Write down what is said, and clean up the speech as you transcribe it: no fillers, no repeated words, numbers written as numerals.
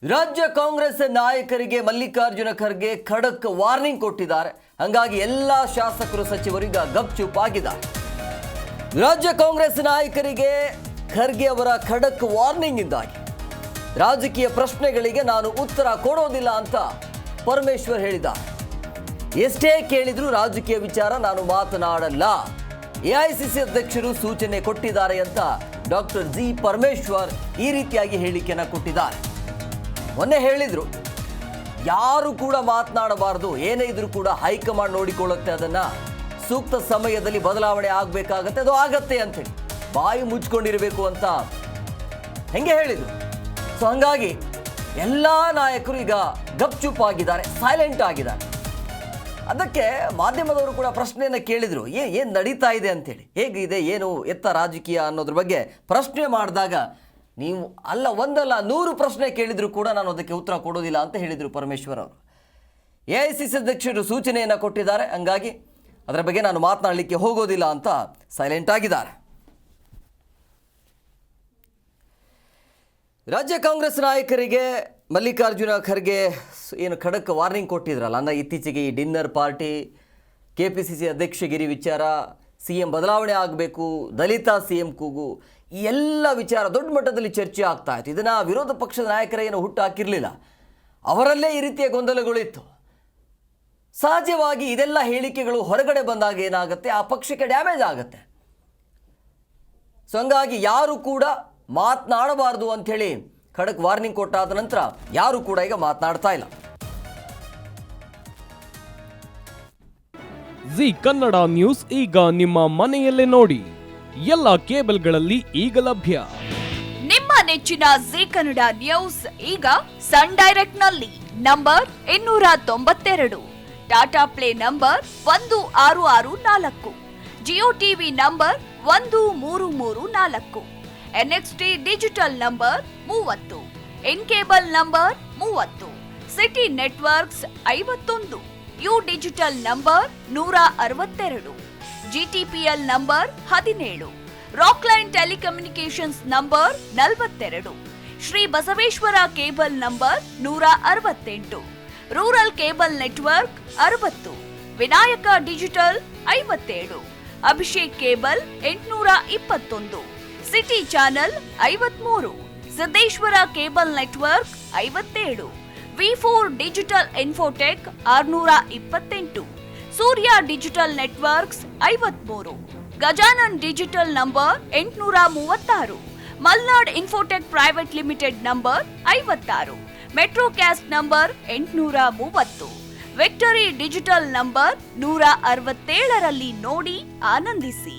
ರಾಜ್ಯ ಕಾಂಗ್ರೆಸ್ ನಾಯಕರಿಗೆ ಮಲ್ಲಿಕಾರ್ಜುನ ಖರ್ಗೆ ಖಡಕ್ ವಾರ್ನಿಂಗ್ ಕೊಟ್ಟಿದ್ದಾರೆ. ಹಾಗಾಗಿ ಎಲ್ಲ ಶಾಸಕರು ಸಚಿವರು ಈಗ ಗಪ್ಚುಪ್ ಆಗಿದ್ದಾರೆ. ರಾಜ್ಯ ಕಾಂಗ್ರೆಸ್ ನಾಯಕರಿಗೆ ಖರ್ಗೆ ಅವರ ಖಡಕ್ ವಾರ್ನಿಂಗ್ ಇಂದಾಗಿ ರಾಜಕೀಯ ಪ್ರಶ್ನೆಗಳಿಗೆ ನಾನು ಉತ್ತರ ಕೊಡೋದಿಲ್ಲ ಅಂತ ಪರಮೇಶ್ವರ್ ಹೇಳಿದ್ದಾರೆ. ಎಷ್ಟೇ ಕೇಳಿದ್ರು ರಾಜಕೀಯ ವಿಚಾರ ನಾನು ಮಾತನಾಡಲ್ಲ. ಎಐಸಿಸಿ ಅಧ್ಯಕ್ಷರು ಸೂಚನೆ ಕೊಟ್ಟಿದ್ದಾರೆ ಅಂತ ಡಾಕ್ಟರ್ ಜಿ ಪರಮೇಶ್ವರ್ ಈ ರೀತಿಯಾಗಿ ಹೇಳಿಕೆಯನ್ನು ಕೊಟ್ಟಿದ್ದಾರೆ. ಮೊನ್ನೆ ಹೇಳಿದ್ರು, ಯಾರು ಕೂಡ ಮಾತನಾಡಬಾರ್ದು, ಏನೇ ಇದ್ರೂ ಕೂಡ ಹೈಕಮಾಂಡ್ ನೋಡಿಕೊಳ್ಳುತ್ತೆ, ಅದನ್ನ ಸೂಕ್ತ ಸಮಯದಲ್ಲಿ ಬದಲಾವಣೆ ಆಗಬೇಕಾಗತ್ತೆ, ಅದು ಆಗತ್ತೆ ಅಂತೇಳಿ ಬಾಯಿ ಮುಚ್ಕೊಂಡಿರಬೇಕು ಅಂತ ಹೆಂಗೆ ಹೇಳಿದ್ರು. ಸೊ ಹಂಗಾಗಿ ಎಲ್ಲ ನಾಯಕರು ಈಗ ಗಪ್ಚುಪ್ ಆಗಿದ್ದಾರೆ, ಸೈಲೆಂಟ್ ಆಗಿದ್ದಾರೆ. ಅದಕ್ಕೆ ಮಾಧ್ಯಮದವರು ಕೂಡ ಪ್ರಶ್ನೆಯನ್ನು ಕೇಳಿದರು, ಏನು ನಡೀತಾ ಇದೆ ಅಂತೇಳಿ, ಹೇಗಿದೆ, ಏನು ಎತ್ತ ರಾಜಕೀಯ ಅನ್ನೋದ್ರ ಬಗ್ಗೆ ಪ್ರಶ್ನೆ ಮಾಡಿದಾಗ ನೀವು ಒಂದಲ್ಲ 100 ಪ್ರಶ್ನೆ ಕೇಳಿದ್ರು ಕೂಡ ನಾನು ಅದಕ್ಕೆ ಉತ್ತರ ಕೊಡೋದಿಲ್ಲ ಅಂತ ಹೇಳಿದರು ಪರಮೇಶ್ವರ್ ಅವರು. ಎಐಸಿಸಿ ಅಧ್ಯಕ್ಷರು ಸೂಚನೆಯನ್ನು ಕೊಟ್ಟಿದ್ದಾರೆ, ಹಂಗಾಗಿ ಅದರ ಬಗ್ಗೆ ನಾನು ಮಾತನಾಡಲಿಕ್ಕೆ ಹೋಗೋದಿಲ್ಲ ಅಂತ ಸೈಲೆಂಟ್ ಆಗಿದ್ದಾರೆ. ರಾಜ್ಯ ಕಾಂಗ್ರೆಸ್ ನಾಯಕರಿಗೆ ಮಲ್ಲಿಕಾರ್ಜುನ ಖರ್ಗೆ ಏನು ಖಡಕ್ ವಾರ್ನಿಂಗ್ ಕೊಟ್ಟಿದ್ರಲ್ಲ, ಅಂದರೆ ಇತ್ತೀಚೆಗೆ ಈ ಡಿನ್ನರ್ ಪಾರ್ಟಿ, ಕೆಪಿಸಿಸಿ ಅಧ್ಯಕ್ಷಗಿರಿ ವಿಚಾರ, CM ಬದಲಾವಣೆ ಆಗಬೇಕು, ದಲಿತ CM ಕೂಗು, ಈ ಎಲ್ಲ ವಿಚಾರ ದೊಡ್ಡ ಮಟ್ಟದಲ್ಲಿ ಚರ್ಚೆ ಆಗ್ತಾ ಇತ್ತು. ಇದನ್ನು ವಿರೋಧ ಪಕ್ಷದ ನಾಯಕರ ಏನು ಹುಟ್ಟು ಹಾಕಿರಲಿಲ್ಲ, ಅವರಲ್ಲೇ ಈ ರೀತಿಯ ಗೊಂದಲಗಳಿತ್ತು. ಸಹಜವಾಗಿ ಇದೆಲ್ಲ ಹೇಳಿಕೆಗಳು ಹೊರಗಡೆ ಬಂದಾಗ ಏನಾಗುತ್ತೆ, ಆ ಪಕ್ಷಕ್ಕೆ ಡ್ಯಾಮೇಜ್ ಆಗುತ್ತೆ. ಸೊ ಹಂಗಾಗಿ ಯಾರು ಕೂಡ ಮಾತನಾಡಬಾರ್ದು ಅಂಥೇಳಿ ಖಡಕ್ ವಾರ್ನಿಂಗ್ ಕೊಟ್ಟಾದ ನಂತರ ಯಾರು ಕೂಡ ಈಗ ಮಾತನಾಡ್ತಾ ಇಲ್ಲ. ಜಿ ಕನ್ನಡ ನ್ಯೂಸ್ ಈಗ ನಿಮ್ಮ ಮನೆಯಲ್ಲೇ ನೋಡಿ, ಎಲ್ಲ ಕೇಬಲ್ಗಳಲ್ಲಿ ಈಗ ಲಭ್ಯ. ನಿಮ್ಮ ನೆಚ್ಚಿನ ಜಿ ಕನ್ನಡ ನ್ಯೂಸ್ ಈಗ ಸನ್ ಡೈರೆಕ್ಟ್ ನಲ್ಲಿ number 292, Tata play number 1664, Jio TV number 1334, NXT digital number 30, in cable number 30, city networks 51, U digital number 162, GTPL number 17, Rockline telecommunications number 42, Shri Basaveshwara cable number 168, rural cable network 60, Vinayaka digital 57, Abhishek cable 821, city channel 53, Siddeshwara cable network 57, V4 digital Infotech 628, Surya digital networks 53, Gajanan digital number 836, Malnad infotech private limited number 56, Metrocast number 830, victory digital number 167ರಲ್ಲಿ ನೋಡಿ ಆನಂದಿಸಿ.